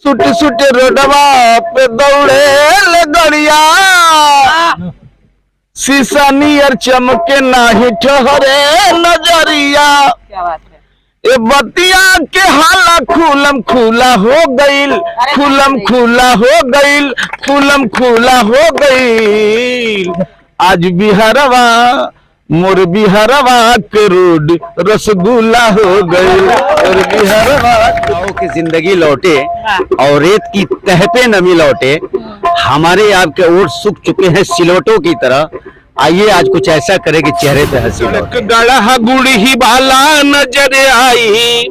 Suit suit रोडवा पे दौड़े ले गड़िया, शीशा नियर चमके नाही ठहरे नजरिया। क्या बात है। ए बतिया के हाला खुलम खुला हो गईल, खुलम खुला हो गईल, खुलम खुला हो गईल। आज बिहारवा मोर बिहारवा के रोड रसगुल्ला हो गई, और बिहारवा गाँव की जिंदगी लौटे और रेत की तह पे नमी लौटे। हमारे आपके ओट सूख चुके हैं सिलोटों की तरह। आइए आज कुछ ऐसा करे कि चेहरे पे हंसी लौटे। गड़ा गुड़ी वाला नजर आई,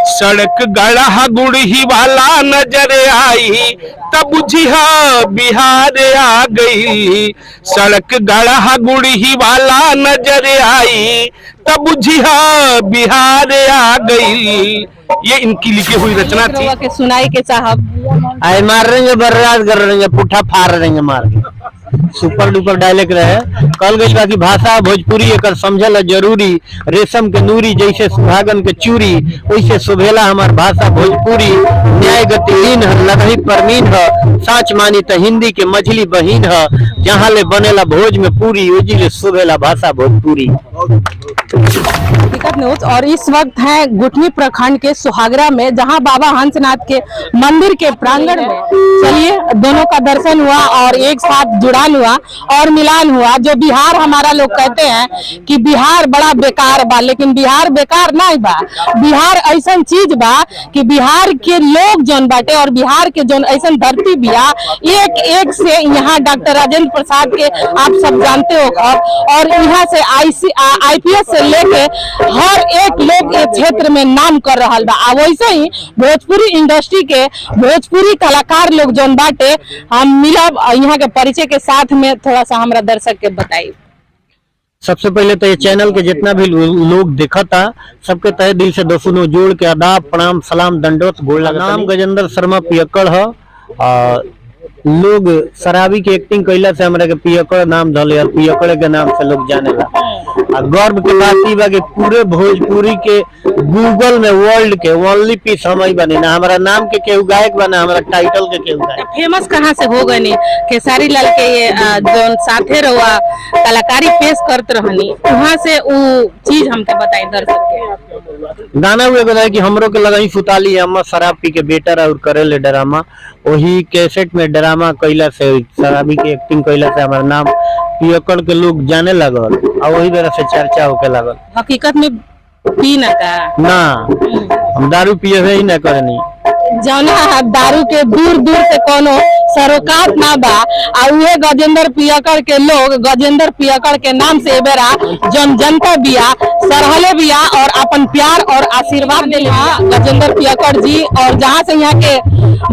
सड़क गड़ा गुड़ी वाला नजर आई, तब बुझिया बिहार आ गई। सड़क गड़ा गुड़ी वाला नजर आई, तब बुझिया बिहार आ गई। ये इनकी लिखी हुई रचना थी। के सुनाई के साहब आए मार रहेंगे, बर्रात कर रहेंगे, पुट्ठा फाड़ रहेंगे मार के। सुपर डुपर डायलॉग रहे। कल गई बाकी भाषा भोजपुरी एक समझल जरूरी। रेशम के नूरी जैसे सुहागन के चूरी, वैसे सुभेला हमार भाषा भोजपुरी। न्याय गतिहीन है, लगही परमीन है, साच मानी तो हिंदी के मछली बहिन है। जहाँ ले बनेला भोज में पूरी, ओजी ले सुभेला भाषा भोजपुरी। हकीकत न्यूज। और इस वक्त है गुठनी प्रखंड के सुहागरा में, जहां बाबा हंसनाथ के मंदिर के प्रांगण में चलिए दोनों का दर्शन हुआ और एक साथ जुड़ान हुआ और मिलान हुआ। जो बिहार हमारा लोग कहते हैं कि बिहार बड़ा बेकार बा, लेकिन बिहार बेकार नहीं बा। बिहार ऐसा चीज बा कि बिहार के लोग जौन बाटे और बिहार के जौन ऐसा धरती बिया, एक एक से यहाँ डॉक्टर राजेंद्र प्रसाद के आप सब जानते हो, और यहाँ से IPS से लेके हर एक लोग इस क्षेत्र में नाम कर रहा बा। वैसे ही भोजपुरी इंडस्ट्री के भोजपुरी कलाकार लोग जौन बाटे, हम मिलब यहाँ के परिचय के साथ में थोड़ा सा हमारा दर्शक के बताइए। सबसे पहले तो ये चैनल के जितना भी लोग देखा था, सबके तहे दिल से दोस्तों जोड़ के आदाब प्रणाम सलाम दंडोत गोड़ लगा। नाम गजेंद्र शर्मा पियक्कड़ है। लोग शराबी के एक्टिंग कैला से हमरा के पियक्कड़ नाम धले और पियक्कड़ के नाम से लोग जानेला। गर्व के बात ई बा कि पूरे भोजपुरी के गूगल में वर्ल्ड के ओनली पीस हम ही बने ना। हमारा नाम के केहू गायक बना, हमारा टाइटल के केहू गायक। फेमस कहाँ से हो गए नी? खेसारी लाल के ये जो साथे रहुआ कलाकारी पेश करते रहनी, वहाँ से वो चीज हमके बताई दर्शक के। गाना हुए बताया कि हमरो के लगाई सुताली अम्मा शराब पी के बेटर और करे ले ड्रामा। वही कैसेट में ड्रामा कैला से, शराबी के एक्टिंग कैला से हमारा नाम पियक्कड़ के लोग जाने लगल और वही तरह से चर्चा होके लगल। हकीकत में पी न का ना, हम दारू पिए ही ना करनी। जौना दारू के दूर दूर से कोनो सरोकार ना बा, और उहे गजेंद्र पियक्कड़ के लोग गजेंद्र पियक्कड़ के नाम से बेरा जन जनता बिया सरहले बिया और अपन प्यार और आशीर्वाद दे गजेंद्र पियक्कड़ जी। और जहाँ से यहाँ के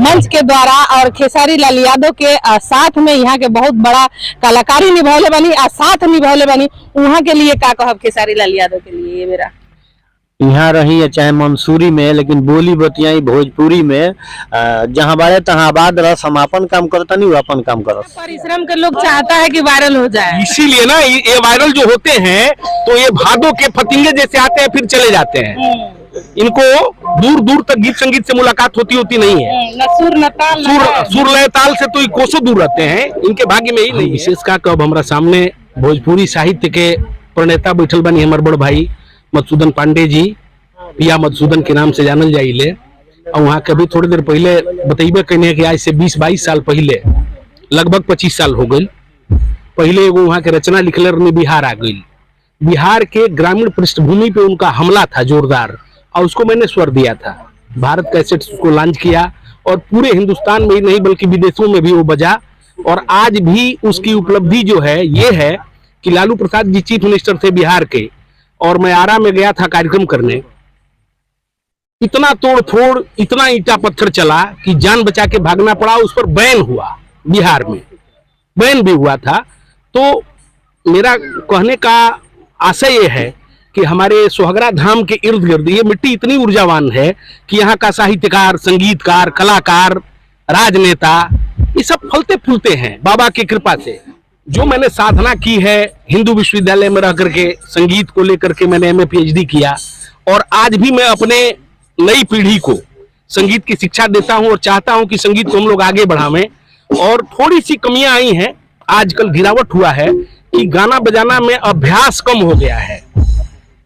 मंच के द्वारा और खेसारी लाल यादव के साथ में यहाँ के बहुत बड़ा कलाकारी निभौले बनी और साथ निभौले बनी, वहाँ के लिए का कहब खेसारी लाल यादव के लिए ये मेरा यहाँ रही है चाहे मंसूरी में, लेकिन बोली बतियाई भोजपुरी में। जहाँ बारे तहाँ आबाद रस, हम अपन काम करता नहीं, वो अपन काम करस। परिश्रम के लोग चाहता है कि वायरल हो जाए, इसीलिए ना ये वायरल जो होते हैं तो ये भादों के फतिंगे जैसे आते हैं फिर चले जाते हैं। इनको दूर दूर तक गीत संगीत से मुलाकात होती नहीं है। न सुर न ताल सुर लय ताल से तो कोसों दूर रहते हैं, इनके भाग्य में ही नहीं। विशेष का कब हमारा सामने भोजपुरी साहित्य के प्रणेता बैठल बनी हमारे बड़ भाई मधुसूदन पांडे जी, पिया मधुसूदन के नाम से जानल जाइले। और वहाँ कभी थोड़ी देर पहले बतेबे कहने कि आज से 20-22 साल पहले, लगभग 25 साल हो गई पहले, एगो वहाँ के रचना लिखले रहने बिहार आ गई। बिहार के ग्रामीण पृष्ठभूमि पे उनका हमला था जोरदार, और उसको मैंने स्वर दिया था। भारत कैसेट उसको लॉन्च किया और पूरे हिंदुस्तान में ही नहीं बल्कि विदेशों में भी वो बजा। और आज भी उसकी उपलब्धि जो है ये है कि लालू प्रसाद जी चीफ मिनिस्टर थे बिहार के, और मैं आरा में गया था कार्यक्रम करने। इतना तोड़ फोड़, इतना ईंटा पत्थर चला कि जान बचा के भागना पड़ा। उस पर बैन हुआ, बिहार में बैन भी हुआ था। तो मेरा कहने का आशय ये है कि हमारे सोहगरा धाम के इर्द गिर्द ये मिट्टी इतनी ऊर्जावान है कि यहाँ का साहित्यकार, संगीतकार, कलाकार, राजनेता, ये सब फलते फूलते हैं बाबा की कृपा से। जो मैंने साधना की है हिंदू विश्वविद्यालय में रह करके, संगीत को लेकर के मैंने MA PhD किया, और आज भी मैं अपने नई पीढ़ी को संगीत की शिक्षा देता हूं और चाहता हूं कि संगीत को हम लोग आगे बढ़ावें। और थोड़ी सी कमियां आई हैं, आजकल गिरावट हुआ है कि गाना बजाना में अभ्यास कम हो गया है,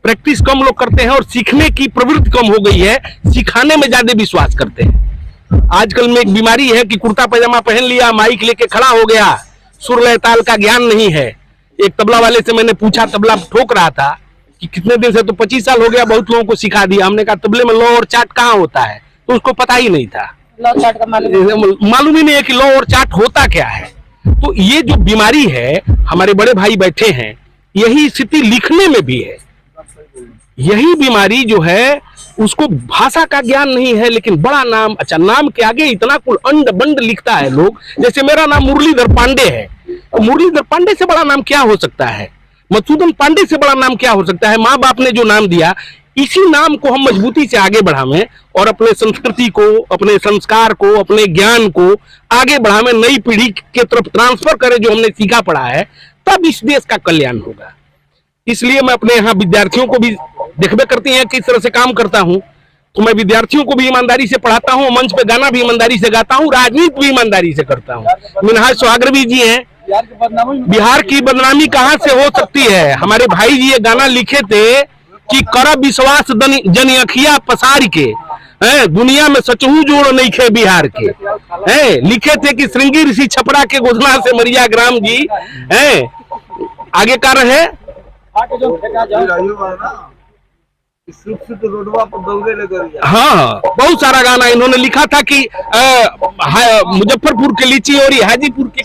प्रैक्टिस कम लोग करते हैं और सीखने की प्रवृत्ति कम हो गई है, सिखाने में ज्यादा विश्वास करते हैं। आजकल में एक बीमारी है कि कुर्ता पैजामा पहन लिया, माइक लेके खड़ा हो गया, सुर लय ताल का ज्ञान नहीं है। एक तबला वाले से मैंने पूछा, तबला ठोक रहा था, कि कितने दिन से, तो 25 साल हो गया, बहुत लोगों को सिखा दिया। हमने कहा तबले में लौ और चाट कहाँ होता है, तो उसको पता ही नहीं था, मालूम ही नहीं है कि लौ और चाट होता क्या है। तो ये जो बीमारी है, हमारे बड़े भाई बैठे हैं, यही स्थिति लिखने में भी है। यही बीमारी जो है, उसको भाषा का ज्ञान नहीं है, लेकिन बड़ा नाम, अच्छा नाम के आगे इतना कुल अंड बंड लिखता है लोग। जैसे मेरा नाम मुरलीधर पांडे है, तो मुरलीधर पांडे से बड़ा नाम क्या हो सकता है, मधुसूदन पांडे से बड़ा नाम क्या हो सकता है। माँ बाप ने जो नाम दिया, इसी नाम को हम मजबूती से आगे बढ़ावें और अपने संस्कृति को, अपने संस्कार को, अपने ज्ञान को आगे बढ़ावें, नई पीढ़ी के तरफ ट्रांसफर करें जो हमने सीखा पढ़ा है, तब इस देश का कल्याण होगा। इसलिए मैं अपने यहाँ विद्यार्थियों को भी, देखबे करती हैं किस तरह से काम करता हूँ, तो मैं विद्यार्थियों को भी ईमानदारी से पढ़ाता हूँ, मंच पे गाना भी ईमानदारी से गाता हूँ, राजनीति भी ईमानदारी से करता हूँ। मिनहाज सुहागरवी जी हैं, बिहार की बदनामी कहाँ से हो सकती है। हमारे भाई जी ये गाना लिखे थे कि कर विश्वास जन अखिया पसार के, दुनिया में सचहू जोड़ नहीं खे बिहार के, लिखे थे कि श्रृंगी ऋषि छपरा के गोधना से मरिया ग्राम जी। आगे का रहे, हाँ, बहुत सारा गाना इन्होंने लिखा था कि मुजफ्फरपुर के लीची और हाजीपुर के